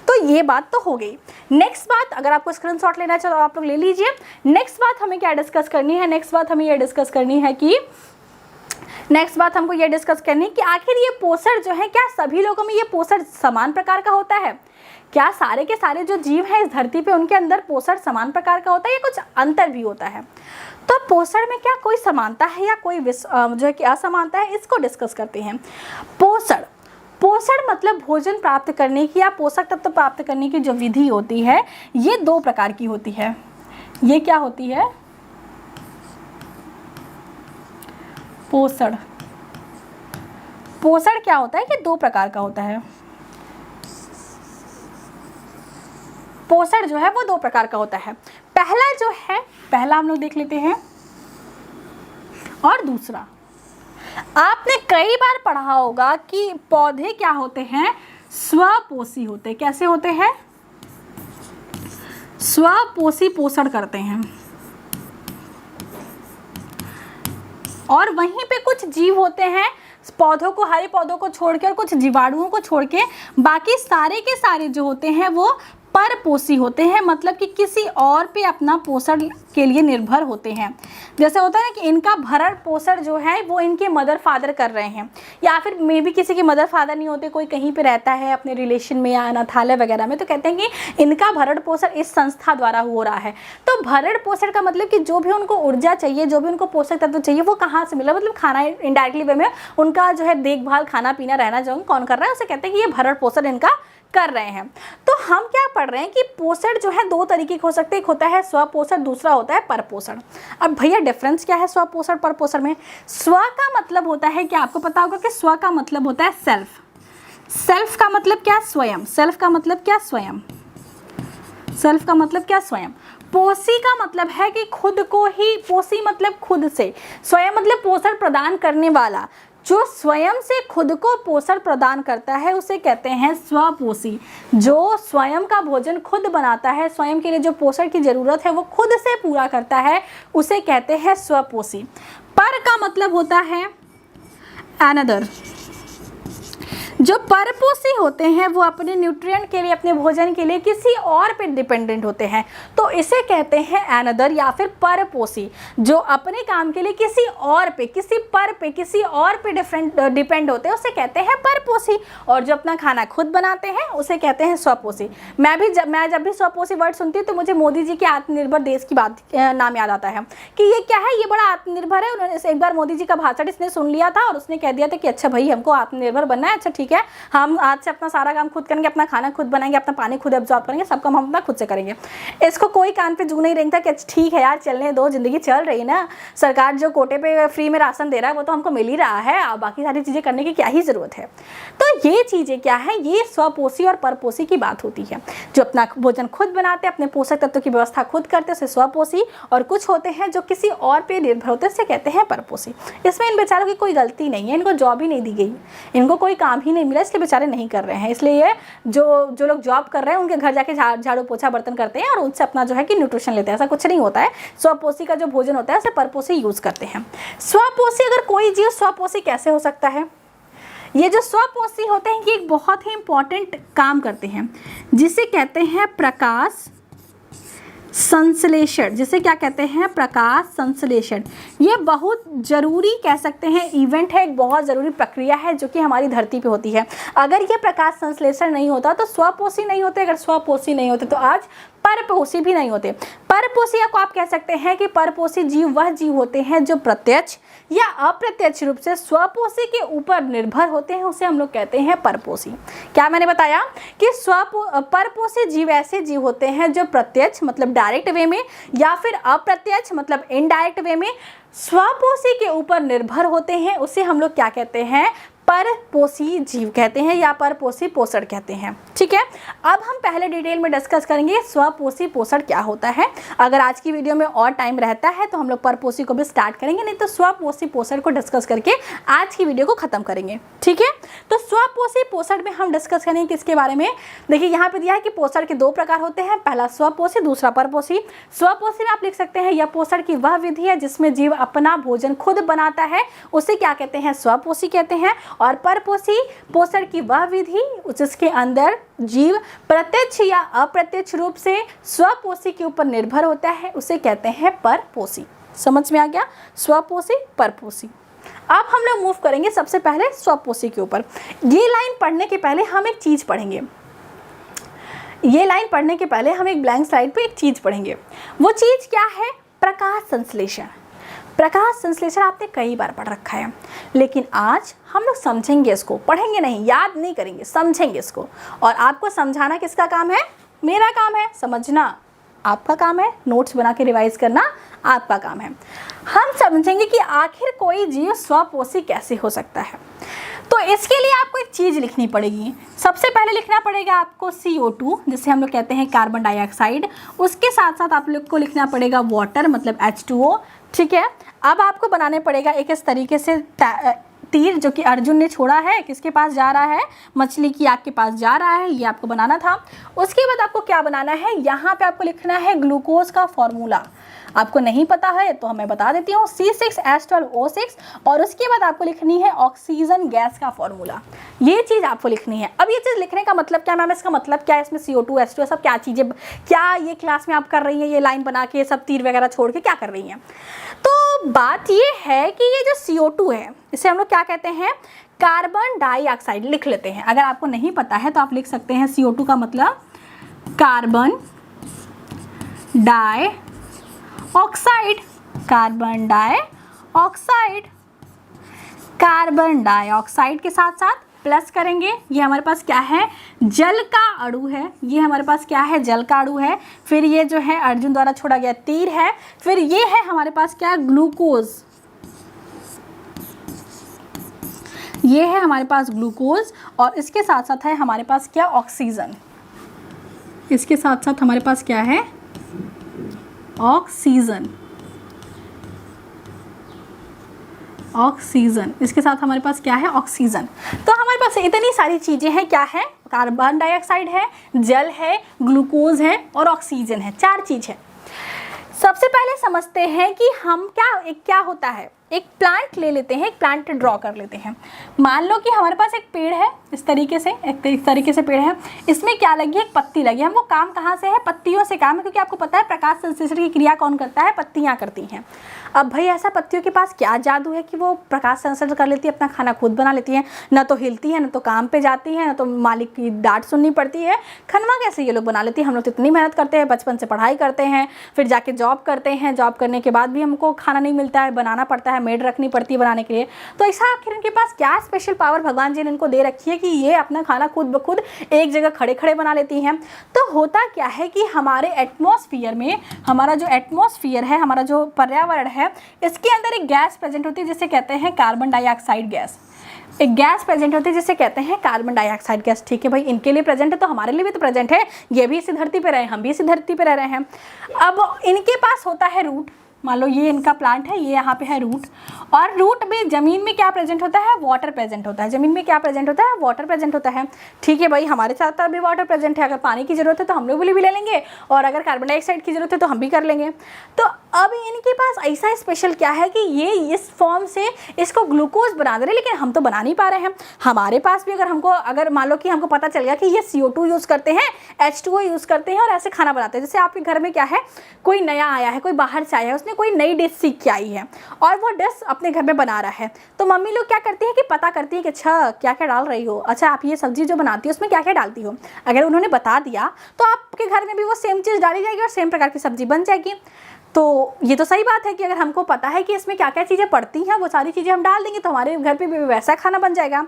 Speaker 1: तो ये बात तो हो गई। नेक्स्ट बात, अगर आपको स्क्रीनशॉट लेना चाहिए तो आप लोग ले लीजिए। नेक्स्ट बात हमें क्या डिस्कस करनी है, नेक्स्ट बात हमें ये डिस्कस करनी है कि आखिर ये पोषण जो है, क्या सभी लोगों में ये पोषण समान प्रकार का होता है? क्या सारे के सारे जो जीव हैं इस धरती पे उनके अंदर पोषण समान प्रकार का होता है या कुछ अंतर भी होता है? तो पोषण में क्या कोई समानता है या कोई जो है कि असमानता है, इसको डिस्कस करते हैं। पोषण मतलब भोजन प्राप्त करने की या पोषक तत्व प्राप्त करने की जो विधि होती है, ये 2 प्रकार की होती है। ये क्या होती है? पोषण क्या होता है कि 2 प्रकार का होता है। पोषण जो है वो 2 प्रकार का होता है। पहला हम लोग देख लेते हैं, और दूसरा आपने कई बार पढ़ा होगा कि पौधे क्या होते हैं, स्वपोषी होते हैं। कैसे होते हैं? स्वपोषी पोषण करते हैं। और वहीं पे कुछ जीव होते हैं पौधों को, हरे पौधों को छोड़ के और कुछ जीवाणुओं को छोड़ के, बाकी सारे के सारे जो होते हैं वो परपोषी होते हैं, मतलब कि किसी और पे अपना पोषण के लिए निर्भर होते हैं। जैसे होता है ना कि इनका भरण पोषण जो है वो इनके मदर फादर कर रहे हैं, या फिर मे भी किसी के मदर फादर नहीं होते, कोई कहीं पे रहता है अपने रिलेशन में या अनाथालय वगैरह में, तो कहते हैं कि इनका भरण पोषण इस संस्था द्वारा हो रहा है। तो भरण पोषण का मतलब कि जो भी उनको ऊर्जा चाहिए, जो भी उनको पोषक तत्व चाहिए, वो कहाँ से मिला, मतलब खाना, इनडायरेक्टली वे में उनका जो है देखभाल, खाना पीना, रहना जो कौन कर रहा है, उसे कहते हैं कि ये भरण पोषण इनका कर रहे हैं। तो हम क्या पढ़ रहे हैं कि पोषण जो है दो तरीके के हो सकते हैं, एक होता है स्वपोषण, दूसरा होता है परपोषण। अब भैया डिफरेंस क्या है स्वपोषण परपोषण में? स्व का मतलब होता है, क्या आपको पता होगा कि स्व का मतलब होता है सेल्फ। सेल्फ का मतलब क्या? स्वयं। सेल्फ का मतलब क्या? स्वयं। सेल्फ का मतलब क्या? स्वयं। पोषी का मतलब है कि खुद को ही, पोषी मतलब खुद से, स्वयं मतलब पोषण प्रदान करने वाला, जो स्वयं से खुद को पोषण प्रदान करता है उसे कहते हैं स्वपोषी। जो स्वयं का भोजन खुद बनाता है, स्वयं के लिए जो पोषण की जरूरत है वो खुद से पूरा करता है, उसे कहते हैं स्वपोषी। पर का मतलब होता है अनदर। जो परपोषी होते हैं वो अपने न्यूट्रिएंट के लिए, अपने भोजन के लिए किसी और पे डिपेंडेंट होते हैं, तो इसे कहते हैं अनदर या फिर परपोषी। जो अपने काम के लिए किसी और पे, किसी पर पे, किसी और पे डिपेंड होते हैं, उसे कहते हैं परपोषी। और जो अपना खाना खुद बनाते हैं उसे कहते हैं स्वपोषी। मैं जब भी स्वपोषी वर्ड सुनती हूँ तो मुझे मोदी जी के आत्मनिर्भर देश की बात नाम याद आता है कि ये क्या है, ये बड़ा आत्मनिर्भर है। उन्होंने एक बार मोदी जी का भाषण इसने सुन लिया था और उसने कह दिया था कि अच्छा भाई हमको आत्मनिर्भर बनना है, अच्छा ठीक है, हम आज से अपना सारा काम खुद करेंगे, अपना खाना खुद बनाएंगे, अपना पानी खुद एब्जॉर्ब करेंगे, सब काम हम अपना खुद से करेंगे। इसको कोई कान पे जू नहीं रेंगता कि ठीक है यार चलने दो, जिंदगी चल रही ना, सरकार जो कोटे पे फ्री में राशन दे रहा है वो तो हमको मिल ही रहा है, अब बाकी सारी चीज़ें करने की क्या ही ज़रूरत है। तो ये चीज़ें क्या है, ये स्वपोषी और परपोषी की बात होती है। जो अपना भोजन खुद बनाते हैं, अपने पोषक तत्वों की व्यवस्था खुद करते हैं, उसे स्वपोषी। और कुछ होते हैं जो किसी और पे निर्भर होते हैं, उसे कहते हैं परपोषी। इसमें इन बेचारों की कोई गलती नहीं है, इनको जॉब ही नहीं दी गई, इनको कोई काम ही नहीं मिला, इसलिए बेचारे नहीं कर रहे हैं। इसलिए जो लोग जॉब कर रहे हैं उनके घर जाके झाड़ू पोछा बर्तन करते हैं और उनसे अपना जो है कि न्यूट्रिशन लेते हैं, ऐसा कुछ नहीं होता है। स्वपोषी का जो भोजन होता है उसे परपोषी यूज करते हैं। स्वपोषी, अगर कोई जीव स्वपोषी कैसे हो सकता है? ये जो स्वपोषी होते हैं ये एक बहुत ही इंपॉर्टेंट काम करते हैं जिसे कहते हैं प्रकाश संश्लेषण। जिसे क्या कहते हैं? प्रकाश संश्लेषण। ये बहुत ज़रूरी कह सकते हैं इवेंट है, एक बहुत ज़रूरी प्रक्रिया है जो कि हमारी धरती पे होती है। अगर ये प्रकाश संश्लेषण नहीं होता तो स्वपोषी नहीं होते, अगर स्वपोषी नहीं होते तो आज परपोषी भी नहीं होते। परपोषी को आप कह सकते हैं कि परपोषी जीव वह जीव होते हैं जो प्रत्यक्ष या अप्रत्यक्ष रूप से स्वपोषी के ऊपर निर्भर होते हैं, उसे हम लोग कहते हैं परपोषी। क्या मैंने बताया कि परपोषी जीव ऐसे जीव होते हैं जो प्रत्यक्ष मतलब डायरेक्ट वे में या फिर अप्रत्यक्ष मतलब इनडायरेक्ट वे में स्वपोषी के ऊपर निर्भर होते हैं, उसे हम लोग क्या कहते हैं? परपोषी जीव कहते हैं या परपोषी पोषण कहते हैं। ठीक है, अब हम पहले डिटेल में डिस्कस करेंगे स्वपोषी पोषण क्या होता है। अगर आज की वीडियो में और टाइम रहता है तो हम लोग परपोषी को भी स्टार्ट करेंगे, नहीं तो स्वपोषी पोषण को डिस्कस करके आज की वीडियो को खत्म करेंगे। ठीक है, तो स्वपोषी पोषण में हम डिस्कस करेंगे किसके बारे में? देखिए यहाँ पे दिया है कि पोषण के दो प्रकार होते हैं, पहला स्वपोषी, दूसरा परपोषी। स्वपोषी में आप लिख सकते हैं यह पोषण की वह विधि है जिसमें जीव अपना भोजन खुद बनाता है, उसे क्या कहते हैं? स्वपोषी कहते हैं। और परपोषी पोषण की वह विधि जिसके अंदर जीव प्रत्यक्ष या अप्रत्यक्ष रूप से स्वपोषी के ऊपर निर्भर होता है, उसे कहते हैं परपोषी। समझ में आ गया? स्वपोषी, परपोषी। अब हम लोग मूव करेंगे सबसे पहले स्वपोषी के ऊपर। ये लाइन पढ़ने के पहले हम एक चीज पढ़ेंगे, ये लाइन पढ़ने के पहले हम एक ब्लैंक स्लाइड पे एक चीज पढ़ेंगे। वो चीज क्या है? प्रकाश संश्लेषण। प्रकाश संश्लेषण आपने कई बार पढ़ रखा है, लेकिन आज हम लोग समझेंगे इसको, पढ़ेंगे नहीं, याद नहीं करेंगे, समझेंगे इसको। और आपको समझाना किसका काम है? मेरा काम है। समझना आपका काम है, नोट्स बना के रिवाइज करना आपका काम है। हम समझेंगे कि आखिर कोई जीव स्वपोषी कैसे हो सकता है। तो इसके लिए आपको एक चीज़ लिखनी पड़ेगी। सबसे पहले लिखना पड़ेगा आपको CO2 जिसे हम लोग कहते हैं कार्बन डाइऑक्साइड। उसके साथ साथ आप लोग को लिखना पड़ेगा वाटर मतलब H2O। ठीक है, अब आपको बनाने पड़ेगा एक इस तरीके से तीर जो कि अर्जुन ने छोड़ा है, किसके पास जा रहा है? मछली की आग के पास जा रहा है, ये आपको बनाना था। उसके बाद आपको क्या बनाना है? यहाँ पे आपको लिखना है ग्लूकोज का फॉर्मूला। आपको नहीं पता है तो मैं बता देती हूँ, C6H12O6, और उसके बाद आपको लिखनी है ऑक्सीजन गैस का फॉर्मूला। ये चीज़ आपको लिखनी है। अब ये चीज़ लिखने का मतलब क्या मैम, इसका मतलब क्या है, इसमें CO2 H2 सब क्या चीज़ें, क्या ये क्लास में आप कर रही हैं, ये लाइन बना के सब तीर वगैरह छोड़ के क्या कर रही हैं? तो बात ये है कि ये जो CO2 है इसे हम लोग क्या कहते हैं, कार्बन डाइऑक्साइड लिख लेते हैं। अगर आपको नहीं पता है तो आप लिख सकते हैं CO2 का मतलब carbon dioxide, carbon dioxide. Carbon dioxide के साथ साथ प्लस करेंगे, ये हमारे पास क्या है, जल का अणु है, ये हमारे पास क्या है, जल का अणु है। फिर ये जो है अर्जुन द्वारा छोड़ा गया तीर है। फिर ये है हमारे पास क्या, ग्लूकोज, ये है हमारे पास ग्लूकोज, और इसके साथ साथ है हमारे पास क्या, ऑक्सीजन। इसके साथ साथ हमारे पास क्या है, ऑक्सीजन, ऑक्सीजन। इसके साथ हमारे पास क्या है, ऑक्सीजन। तो हमारे पास इतनी सारी चीज़ें हैं, क्या है, कार्बन डाइऑक्साइड है, जल है, ग्लूकोज है और ऑक्सीजन है, 4 चीज़ है। सबसे पहले समझते हैं कि हम क्या होता है, एक प्लांट ले लेते हैं, एक प्लांट ड्रॉ कर लेते हैं। मान लो कि हमारे पास एक पेड़ है, इस तरीके से पेड़ है, इसमें क्या लगी है, एक पत्ती लगी है। हमको काम कहाँ से है, पत्तियों से काम है, क्योंकि आपको पता है प्रकाश संश्लेषण की क्रिया कौन करता है, पत्तियाँ करती हैं। अब भाई ऐसा पत्तियों के पास क्या जादू है कि वो प्रकाश संश्लेषण कर लेती है, अपना खाना खुद बना लेती है, ना तो हिलती है, ना तो काम पे जाती है, ना तो मालिक की डांट सुननी पड़ती है। खाना कैसे ये लोग बना लेती है? हम लोग तो इतनी मेहनत करते हैं, बचपन से पढ़ाई करते हैं, फिर जाके जॉब करते हैं, जॉब करने के बाद भी हमको खाना नहीं मिलता है, बनाना पड़ता है, मेड रखनी पड़ती है बनाने के लिए। तो ऐसा आखिर इनके पास क्या स्पेशल पावर भगवान जी ने इनको दे रखी है कि ये अपना खाना खुद ब खुद एक जगह खड़े खड़े बना लेती हैं? तो होता क्या है कि हमारे एटमॉस्फेयर में, हमारा जो एटमॉस्फेयर है, हमारा जो पर्यावरण है, इसके अंदर एक गैस प्रेजेंट होती है जिसे कहते हैं कार्बन डाइऑक्साइड गैस। एक गैस प्रेजेंट होती है जिसे कहते हैं कार्बन डाइऑक्साइड गैस। ठीक है भाई, इनके लिए प्रेजेंट है तो हमारे लिए भी तो प्रेजेंट है, ये भी इसी धरती पे रहे, हम भी इसी धरती पे रह रहे हैं। अब इनके पास होता है रूट, मान लो ये इनका प्लांट है, ये यहाँ पे है रूट, और रूट में ज़मीन में क्या प्रेजेंट होता है, वाटर प्रेजेंट होता है। ज़मीन में क्या प्रेजेंट होता है, वाटर प्रेजेंट होता है। ठीक है भाई, हमारे साथ भी वाटर प्रेजेंट है, अगर पानी की ज़रूरत है तो हम लोग भी ले लेंगे, और अगर कार्बन डाइऑक्साइड की ज़रूरत है तो हम भी कर लेंगे। तो अब इनके पास ऐसा स्पेशल क्या है कि ये इस फॉर्म से इसको ग्लूकोज बना दे रहे, लेकिन हम तो बना नहीं पा रहे हैं। हमारे पास भी अगर मान लो कि हमको पता चल गया कि ये CO2 यूज़ करते हैं, H2O यूज़ करते हैं और ऐसे खाना बनाते हैं। जैसे आपके घर में क्या है, कोई नया आया है, कोई बाहर से आया है, उसने कोई नई डिश सीख के आई है और वो डिश अपने घर में बना रहा है, तो मम्मी लोग क्या करती है कि पता करती है कि अच्छा क्या क्या डाल रही हो, अच्छा आप ये सब्जी जो बनाती हो उसमें क्या क्या डालती हो। अगर उन्होंने बता दिया तो आपके घर में भी वो सेम चीज़ डाली जाएगी और सेम प्रकार की सब्जी बन जाएगी। तो ये तो सही बात है कि अगर हमको पता है कि इसमें क्या क्या चीज़ें पड़ती हैं, वो सारी चीज़ें हम डाल देंगे तो हमारे घर पे भी वैसा खाना बन जाएगा।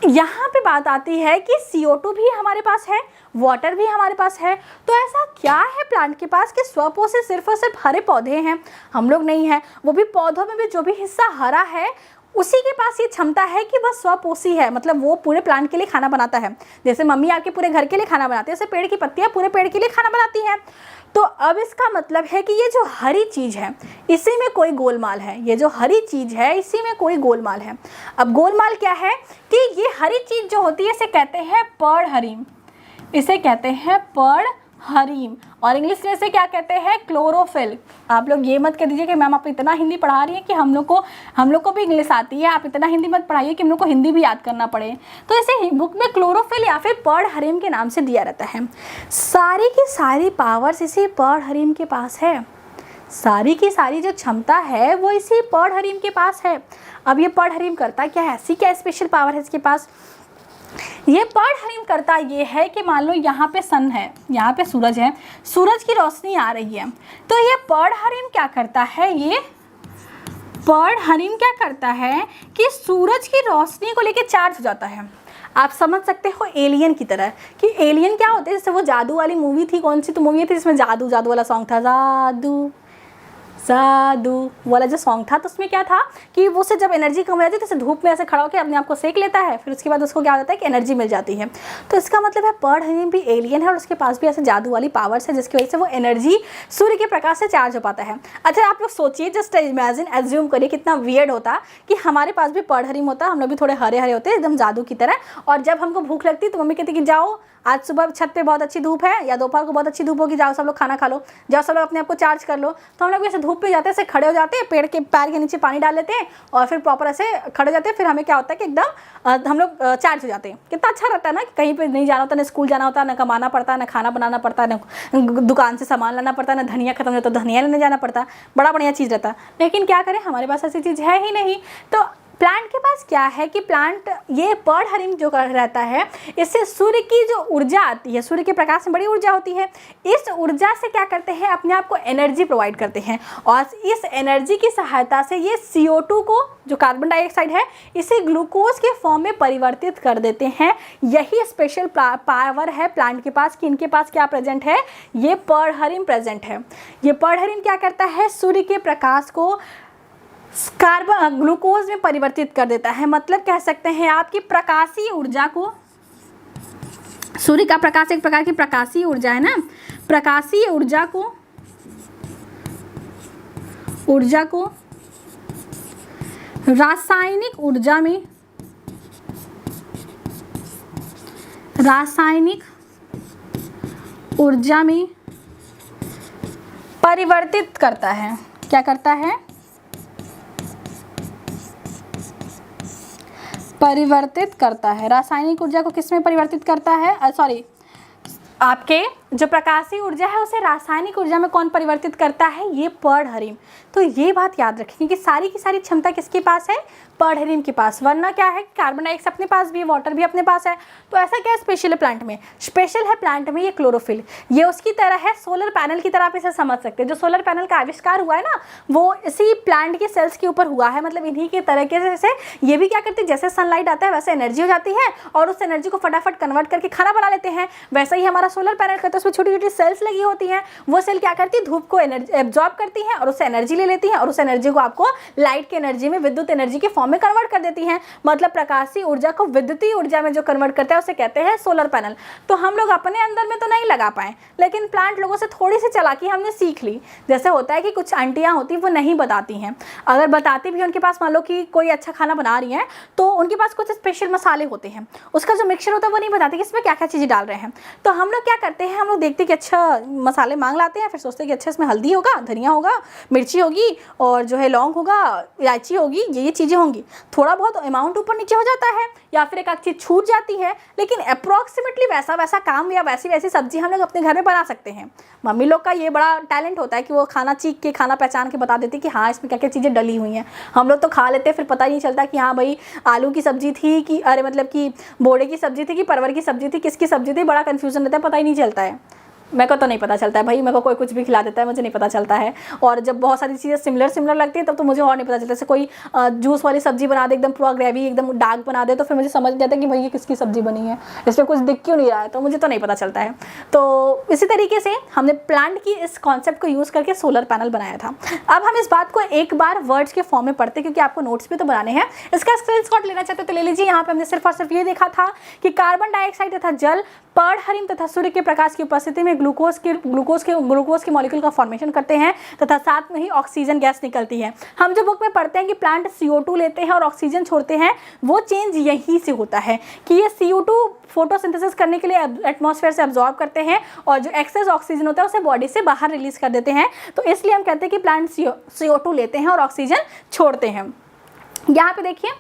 Speaker 1: यहाँ पे बात आती है कि CO2 भी हमारे पास है, वाटर भी हमारे पास है। तो ऐसा क्या है प्लांट के पास कि स्वपोषी सिर्फ और सिर्फ हरे पौधे हैं, हम लोग नहीं हैं। वो भी पौधों में भी जो भी हिस्सा हरा है उसी के पास ये क्षमता है कि वह स्वपोषी है, मतलब वो पूरे प्लांट के लिए खाना बनाता है। जैसे मम्मी आपके पूरे घर के लिए खाना बनाती है, जैसे पेड़ की पत्तियाँ पूरे पेड़ के लिए खाना बनाती हैं। तो अब इसका मतलब है कि ये जो हरी चीज़ है इसी में कोई गोलमाल है, ये जो हरी चीज़ है इसी में कोई गोलमाल है। अब गोलमाल क्या है कि ये हरी चीज़ जो होती है इसे कहते हैं पर्णहरिम, इसे कहते हैं पर्णहरिम, और इंग्लिश में इसे क्या कहते हैं, क्लोरोफिल। आप लोग ये मत कह दीजिए कि मैम आप इतना हिंदी पढ़ा रही हैं कि हम लोग को भी इंग्लिश आती है, आप इतना हिंदी मत पढ़ाइए कि हम लोग को हिंदी भी याद करना पड़े। तो इसे बुक में क्लोरोफिल या फिर पर्णहरिम के नाम से दिया रहता है। सारी की सारी पावर्स इसी पर्णहरिम के पास है, सारी की सारी जो क्षमता है वो इसी पर्णहरिम के पास है। अब ये पर्णहरिम करता क्या है, ऐसी क्या स्पेशल पावर है इसके पास? ये पर्णहरिम करता ये है कि मान लो यहाँ पे सन है, यहाँ पे सूरज है, सूरज की रोशनी आ रही है, तो ये पर्णहरिम क्या करता है, ये पर्णहरिम क्या करता है कि सूरज की रोशनी को लेके चार्ज हो जाता है। आप समझ सकते हो एलियन की तरह, कि एलियन क्या होते हैं, जैसे वो जादू वाली मूवी थी, कौन सी तो मूवी थी जिसमें जादू वाला सॉन्ग था, जादू जादू वाला जो सॉन्ग था, तो उसमें क्या था कि वो से जब एनर्जी कम हो जाती है तो उसे धूप में ऐसे खड़ा होकर अपने आप को सेक लेता है, फिर उसके बाद उसको क्या होता है कि एनर्जी मिल जाती है। तो इसका मतलब है पर्ल हरिम भी एलियन है और उसके पास भी ऐसे जादू वाली पावर्स है जिसकी वजह से वो एनर्जी सूर्य के प्रकाश से चार्ज हो पाता है। अच्छा आप लोग सोचिए, जस्ट इमेजिन, एज्यूम करिए कितना वियर्ड होता कि हमारे पास भी पर्ल हरिम होता, हम लोग भी थोड़े हरे हरे होते एकदम जादू की तरह, और जब हमको भूख लगती तो मम्मी कहती कि जाओ आज सुबह छत पे बहुत अच्छी धूप है या दोपहर को बहुत अच्छी धूप होगी, जाओ सब लोग खाना खा लो, जाओ सब लोग अपने आप को चार्ज कर लो। तो हम लोग ऐसे धूप पे जाते हैं, ऐसे खड़े हो जाते हैं, पेड़ के पैर के नीचे पानी डाल लेते हैं और फिर प्रॉपर ऐसे खड़े हो जाते हैं, फिर हमें क्या होता है कि एकदम हम लोग चार्ज हो जाते हैं। कितना अच्छा रहता है ना कि कहीं पे नहीं जाना होता, ना स्कूल जाना होता, ना कमाना पड़ता, ना खाना बनाना पड़ता, ना दुकान से सामान लाना पड़ता, ना धनिया खत्म हो जाता तो धनिया लेने जाना पड़ता, बड़ा बढ़िया चीज़ रहता। लेकिन क्या करें, हमारे पास ऐसी चीज़ है ही नहीं। तो प्लांट के पास क्या है कि प्लांट ये पर्ल हरिम जो रहता है, इससे सूर्य की जो ऊर्जा आती है, सूर्य के प्रकाश में बड़ी ऊर्जा होती है, इस ऊर्जा से क्या करते हैं, अपने आप को एनर्जी प्रोवाइड करते हैं और इस एनर्जी की सहायता से ये CO2 को, जो कार्बन डाइऑक्साइड है, इसे ग्लूकोज के फॉर्म में परिवर्तित कर देते हैं। यही स्पेशल पावर है प्लांट के पास कि इनके पास क्या प्रेजेंट है, ये पर्ल हरिम प्रेजेंट है। ये पर्ल हरिम क्या करता है, सूर्य के प्रकाश को कार्बन ग्लूकोज में परिवर्तित कर देता है। मतलब कह सकते हैं आपकी प्रकाशीय ऊर्जा को, सूर्य का प्रकाश एक प्रकार की प्रकाशीय ऊर्जा है ना, प्रकाशीय ऊर्जा को रासायनिक ऊर्जा में परिवर्तित करता है। क्या करता है, परिवर्तित करता है। रासायनिक ऊर्जा को किस में परिवर्तित करता है, सॉरी, आपके जो प्रकाशीय ऊर्जा है उसे रासायनिक ऊर्जा में कौन परिवर्तित करता है, ये पर्ल हरिम। तो ये बात याद रखें कि सारी की सारी क्षमता किसके पास है, पर्ल हरिम के पास। वरना क्या है, कार्बन डाइऑक्साइड अपने पास भी है, वाटर भी अपने पास है। तो ऐसा क्या स्पेशल है प्लांट में, स्पेशल है प्लांट में ये क्लोरोफिल। ये उसकी तरह है, सोलर पैनल की तरह आप इसे समझ सकते हैं। जो सोलर पैनल का आविष्कार हुआ है ना, वो इसी प्लांट के सेल्स के ऊपर हुआ है। मतलब इन्हीं के तरीके से ये भी क्या करते हैं, जैसे सनलाइट आता है वैसे एनर्जी हो जाती है और उस एनर्जी को फटाफट कन्वर्ट करके खाना बना लेते हैं। वैसा ही हमारा सोलर पैनल करता है, उसमें छोटी छोटी सेल्स लगी होती हैं। वो सेल क्या करती है, धूप को एनर्जी एब्जॉर्ब करती है और उससे एनर्जी ले लेती है और उस एनर्जी को आपको लाइट की एनर्जी में, विद्युत एनर्जी के फॉर्म में कन्वर्ट कर देती है। मतलब प्रकाशीय ऊर्जा को विद्युतीय ऊर्जा में जो कन्वर्ट करता है उसे कहते हैं सोलर पैनल। तो हम लोग अपने अंदर में तो नहीं लगा पाए, लेकिन प्लांट लोगों से थोड़ी सी चालाकी हमने सीख ली। जैसे होता है कि कुछ आंटियां होती वो नहीं बताती हैं, अगर बताती भी उनके पास मान लो कि कोई अच्छा खाना बना रही हैं तो उनके पास कुछ स्पेशल मसाले होते हैं, उसका जो मिक्सचर होता है वो नहीं बताती कि इसमें क्या क्या चीज़ें डाल रहे हैं। तो हम लोग क्या करते हैं, हम लोग देखते हैं कि अच्छा मसाले मांग लाते हैं, फिर सोचते हैं कि अच्छा इसमें हल्दी होगा, धनिया होगा, मिर्ची होगी और जो है लौंग होगा, इलायची होगी, ये चीज़ें होंगी। थोड़ा बहुत अमाउंट ऊपर नीचे हो जाता है या फिर एक आध चीज़ छूट जाती है, लेकिन अप्रॉक्सीमेटली वैसा काम या वैसी सब्जी हम लोग अपने घर में बना सकते हैं। मम्मी लोग का ये बड़ा टैलेंट होता है कि वो खाना चीख के, खाना पहचान के बता देती कि हाँ इसमें क्या क्या चीज़ें डली हुई हैं। हम लोग तो खा लेते हैं, फिर पता ही नहीं चलता कि हाँ भाई आलू की सब्जी थी कि अरे मतलब कि बोड़े की सब्जी थी कि परवर की सब्जी थी, किसकी सब्जी थी, बड़ा कन्फ्यूजन रहता है, पता ही नहीं चलता है। मेरे को तो नहीं पता चलता है भाई, मेरे को कोई कुछ भी खिला देता है, मुझे नहीं पता चलता है। और जब बहुत सारी चीज़ें सिमिलर लगती है तब तो मुझे और नहीं पता चलता। जैसे कोई जूस वाली सब्जी बना दे, एकदम पूरा ग्रेवी एकदम डार्क बना दे, तो फिर मुझे समझ जाता है कि भाई ये किसकी सब्जी बनी है, इसमें कुछ दिख क्यों नहीं रहा है, तो मुझे तो नहीं पता चलता है। तो इसी तरीके से हमने प्लांट की इस कॉन्सेप्ट को यूज़ करके सोलर पैनल बनाया था। अब हम इस बात को एक बार वर्ड्स के फॉर्म में पढ़ते, क्योंकि आपको नोट्स भी तो बनाने हैं। इसका स्क्रीनशॉट लेना चाहते तो ले लीजिए। यहाँ पे हमने सिर्फ और सिर्फ ये देखा था कि कार्बन डाइऑक्साइड तथा जल पर्ल हरिम तथा सूर्य के प्रकाश की उपस्थिति में ग्लूकोज के मॉलिक्यूल का फॉर्मेशन करते हैं तथा साथ में ही ऑक्सीजन गैस निकलती है। हम जो बुक में पढ़ते हैं कि प्लांट CO2 लेते हैं और ऑक्सीजन छोड़ते हैं, वो चेंज यहीं से होता है कि ये CO2 फोटोसिंथेसिस करने के लिए एटमॉस्फेयर से अब्जॉर्ब करते हैं और जो एक्सेस ऑक्सीजन होता है उसे बॉडी से बाहर रिलीज कर देते हैं। तो इसलिए हम कहते हैं कि प्लांट CO2 लेते हैं और ऑक्सीजन छोड़ते हैं। यहाँ पे देखिए,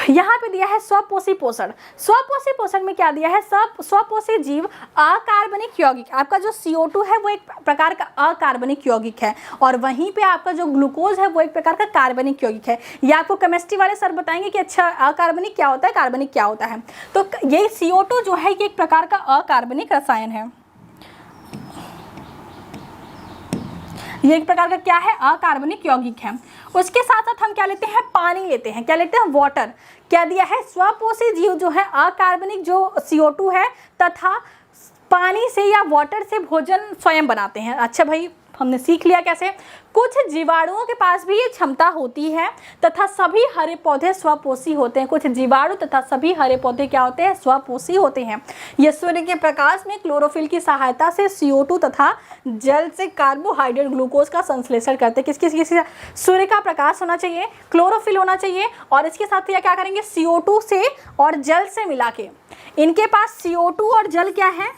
Speaker 1: यहाँ पे दिया है स्वपोषी पोषण। स्वपोषी पोषण में क्या दिया है, स्वपोषी जीव अकार्बनिक यौगिक। आपका जो CO2 है वो एक प्रकार का अकार्बनिक यौगिक है और वहीं पे आपका जो ग्लूकोज है वो एक प्रकार का कार्बनिक यौगिक है। ये आपको केमिस्ट्री वाले सर बताएंगे कि अच्छा अकार्बनिक क्या होता है, कार्बनिक क्या होता है। तो ये CO2 जो है ये एक प्रकार का अकार्बनिक रसायन है। ये एक प्रकार का क्या है, अकार्बनिक यौगिक है। उसके साथ साथ हम क्या लेते हैं, पानी लेते हैं। क्या लेते हैं, वाटर। क्या दिया है, स्वपोषी जीव जो है अकार्बनिक जो CO2 है तथा पानी से या वाटर से भोजन स्वयं बनाते हैं। अच्छा भाई हमने सीख लिया कैसे। कुछ जीवाणुओं के पास भी ये क्षमता होती है तथा सभी हरे पौधे स्वपोषी होते हैं। कुछ जीवाणु तथा सभी हरे पौधे क्या होते हैं, स्वपोषी होते हैं। ये सूर्य के प्रकाश में क्लोरोफिल की सहायता से CO2 तथा जल से कार्बोहाइड्रेट ग्लूकोज का संश्लेषण करते हैं। किसकी सूर्य का प्रकाश होना चाहिए, क्लोरोफिल होना चाहिए, और इसके साथ ये क्या करेंगे, CO2 से और जल से मिला के। इनके पास CO2 और जल क्या है,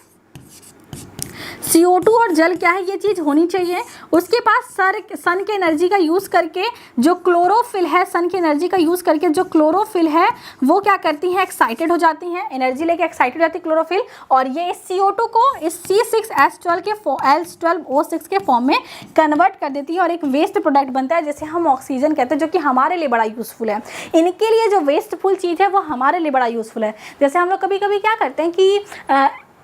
Speaker 1: CO2 और जल क्या है, ये चीज़ होनी चाहिए। उसके पास सन के एनर्जी का यूज़ करके जो क्लोरोफिल है, सन की एनर्जी का यूज़ करके जो क्लोरोफिल है वो क्या करती हैं, एक्साइटेड हो जाती हैं, एनर्जी लेके एक्साइटेड हो जाती है क्लोरोफिल, और ये इस CO2 को इस C6H12 के H12O6 के फॉर्म में कन्वर्ट कर देती है और एक वेस्ट प्रोडक्ट बनता है जिसे हम ऑक्सीजन कहते हैं, जो कि हमारे लिए बड़ा यूज़फुल है। इनके लिए जो वेस्टफुल चीज़ है वो हमारे लिए बड़ा यूज़फुल है। जैसे हम लोग कभी कभी क्या करते हैं कि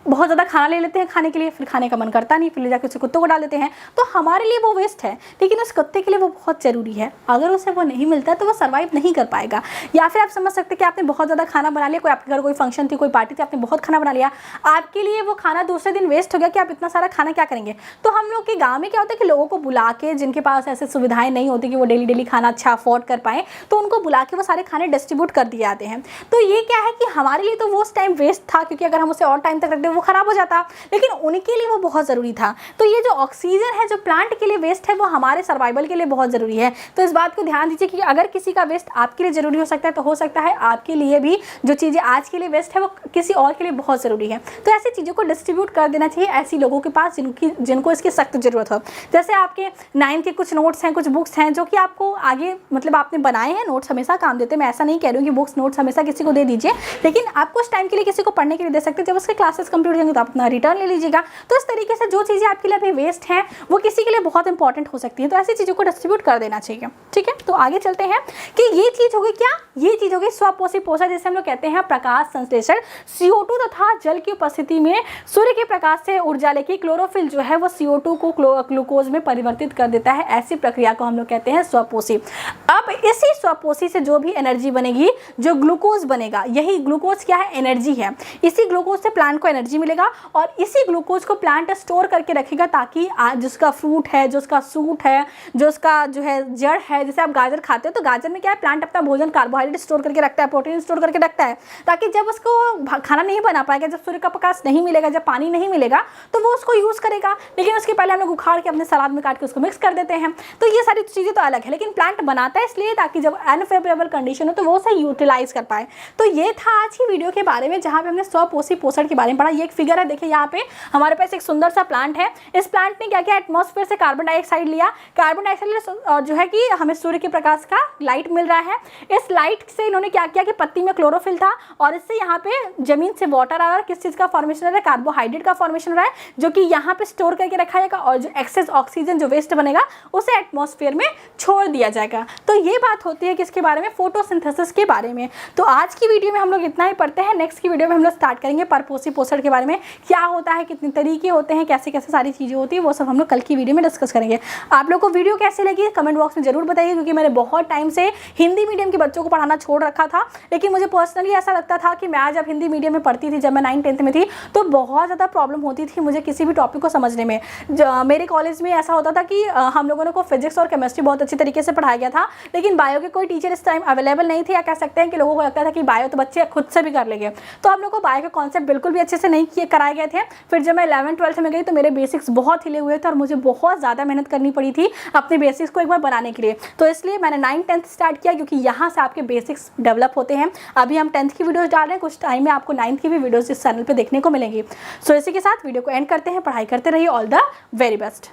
Speaker 1: बहुत ज़्यादा खाना ले लेते हैं खाने के लिए, फिर खाने का मन करता नहीं, फिर ले जाकर उसे कुत्तों को डाल देते हैं, तो हमारे लिए वो वेस्ट है, लेकिन उस कुत्ते के लिए वो बहुत ज़रूरी है। अगर उसे वो नहीं मिलता है तो वो सर्वाइव नहीं कर पाएगा। या फिर आप समझ सकते हैं कि आपने बहुत ज़्यादा खाना बना लिया, कोई आपके घर कोई फंक्शन थी, कोई पार्टी थी, आपने बहुत खाना बना लिया, आपके लिए वो खाना दूसरे दिन वेस्ट हो गया कि आप इतना सारा खाना क्या करेंगे। तो हम लोग के गाँव में क्या होता है कि लोगों को बुला के, जिनके पास ऐसे सुविधाएँ नहीं होती कि वो डेली खाना अच्छा अफोर्ड कर पाएँ, तो उनको बुला के वो सारे खाने डिस्ट्रीब्यूट कर दिए जाते हैं। तो ये क्या है कि हमारे लिए तो वो उस टाइम वेस्ट था, क्योंकि अगर हम उसे और टाइम तक रखते वो ख़राब हो जाता, लेकिन उनके लिए वो बहुत ज़रूरी था। तो ये जो ऑक्सीजन है जो प्लांट के लिए वेस्ट है वो हमारे सर्वाइवल के लिए बहुत ज़रूरी है। तो इस बात को ध्यान दीजिए कि अगर किसी का वेस्ट आपके लिए ज़रूरी हो सकता है, तो हो सकता है आपके लिए भी जो चीज़ें आज के लिए वेस्ट है वो किसी और के लिए बहुत ज़रूरी है। तो ऐसी चीज़ों को डिस्ट्रीब्यूट कर देना चाहिए ऐसी लोगों के पास जिनको इसकी सख्त ज़रूरत हो। जैसे आपके 9th के कुछ नोट्स हैं, कुछ बुक्स हैं जो कि आपको आगे मतलब आपने बनाए हैं, नोट्स हमेशा काम देते हैं। मैं ऐसा नहीं कह रही हूँ कि बुक्स नोट्स हमेशा किसी को दे दीजिए, लेकिन आप कुछ टाइम के लिए किसी को पढ़ने के लिए दे सकते हैं। जब उसके क्लासेस कंप्लीट हो जाएंगे तो आप अपना रिटर्न ले लीजिएगा। तो इस तरीके से जो चीज़ें आपके लिए अभी वेस्ट हैं वो किसी के लिए बहुत इंपॉर्टेंट हो सकती है, तो ऐसी चीज़ों को डिस्ट्रीब्यूट कर देना चाहिए। ठीक है, तो आगे चलते हैं कि ये चीज़ हो गई क्या, ये चीज़ हो गई स्वपोषी पोषक, जिसे हम लोग कहते हैं प्रकाश संश्लेषण। CO2 तथा जल की उपस्थिति में सूर्य के प्रकाश से ऊर्जा लेके क्लोरोफिल जो है वो CO2 को ग्लूकोज में परिवर्तित कर देता है। ऐसी प्रक्रिया को हम लोग कहते हैं स्वपोषी। अब इसी स्वपोषी से जो भी एनर्जी बनेगी, जो ग्लूकोज बनेगा, यही ग्लूकोज क्या है, एनर्जी है। इसी ग्लूकोज से प्लांट को एनर्जी मिलेगा और इसी ग्लूकोज को प्लांट स्टोर करके रखेगा, ताकि जिसका फ्रूट है, जो उसका सूट है, जो उसका जो है जड़ है, जैसे आप गाजर खाते हो तो गाजर में क्या है, प्लांट अपना भोजन कार्बोहाइड्रेट स्टोर करके रखता है, प्रोटीन स्टोर करके रखता है, ताकि जब उसको खाना नहीं बना पाएगा, जब सूर्य का प्रकाश नहीं मिलेगा, जब पानी नहीं मिलेगा, तो वो उसको यूज़ करेगा। लेकिन उसके पहले हम लोग उखाड़ के अपने सलाद में काट के उसको मिक्स कर देते हैं। तो ये सारी चीज़ें तो अलग है, लेकिन प्लांट बनाता है इसलिए ताकि जब अनफेवरेबल कंडीशन हो तो वो उसे यूटिलाइज कर पाए। तो ये था आज की वीडियो के बारे में, जहाँ पे हमने स्वपोषी पोषण के बारे में पढ़ा। ये एक फिगर है, देखिए यहाँ पे हमारे पास एक सुंदर सा प्लांट है। इस प्लांट ने क्या किया, एटमॉस्फेयर से कार्बन डाइऑक्साइड लिया, कार्बन डाइऑक्साइड और जो है कि हमें सूर्य के प्रकाश का लाइट मिल रहा है। इस लाइट से इन्होंने क्या किया कि पत्ती में क्लोरोफिल था और इससे यहाँ पे जमीन से वाटर आ रहा है। किस चीज़ का फॉर्मेशन हो रहा है, कार्बोहाइड्रेट का फॉर्मेशन हो रहा है, जो कि यहाँ पे स्टोर करके रखा जाएगा और जो एक्सेस ऑक्सीजन जो वेस्ट बनेगा उसे एटमॉस्फेयर में छोड़ दिया जाएगा। तो ये बात होती है किसके बारे में, फोटोसिंथेसिस के बारे में। तो आज की वीडियो में हम लोग इतना ही पढ़ते हैं। नेक्स्ट की वीडियो में हम लोग स्टार्ट करेंगे परपोषी पोषण के बारे में, क्या होता है, कितने तरीके होते हैं, कैसे कैसे सारी चीज़ें होती है, वो सब हम लोग कल की वीडियो में डिस्कस करेंगे। आप लोग को वीडियो कैसे लगी कमेंट बॉक्स में जरूर बताइए, क्योंकि मैंने बहुत टाइम से हिंदी मीडियम के बच्चों को पढ़ाना छोड़ रखा था। लेकिन मुझे पर्सनली ऐसा लगता था कि मैं जब हिंदी मीडियम में पढ़ती थी, जब मैं 9th 10th में थी, तो बहुत ज़्यादा प्रॉब्लम होती थी मुझे किसी भी टॉपिक को समझने में। मेरे कॉलेज में ऐसा होता था कि हम लोगों को फिजिक्स और केमिस्ट्री बहुत अच्छी तरीके से पढ़ाया गया था, लेकिन बायो के कोई टीचर इस टाइम अवेलेबल नहीं थे, या कह सकते हैं कि लोगों को लगता था कि बायो तो बच्चे खुद से भी कर लेंगे। तो हम लोग को बायो के कॉन्सेप्ट बिल्कुल भी अच्छे से नहीं कराए गए थे। फिर जब मैं 11th 12th में गई तो मेरे बेसिक्स बहुत हिले हुए थे और मुझे बहुत ज़्यादा मेहनत करनी पड़ी थी अपने बेसिक्स को एक बार बनाने के लिए। तो इसलिए मैंने 9th 10th स्टार्ट किया, क्योंकि यहाँ से आपके बेसिक्स डेवलप होते हैं। अभी हम 10th की वीडियोस डाल रहे हैं, कुछ टाइम में आपको 9th की भी वीडियोस इस चैनल पे देखने को मिलेंगी। सो इसी के साथ वीडियो को एंड करते हैं। पढ़ाई करते रहिए। All the very best.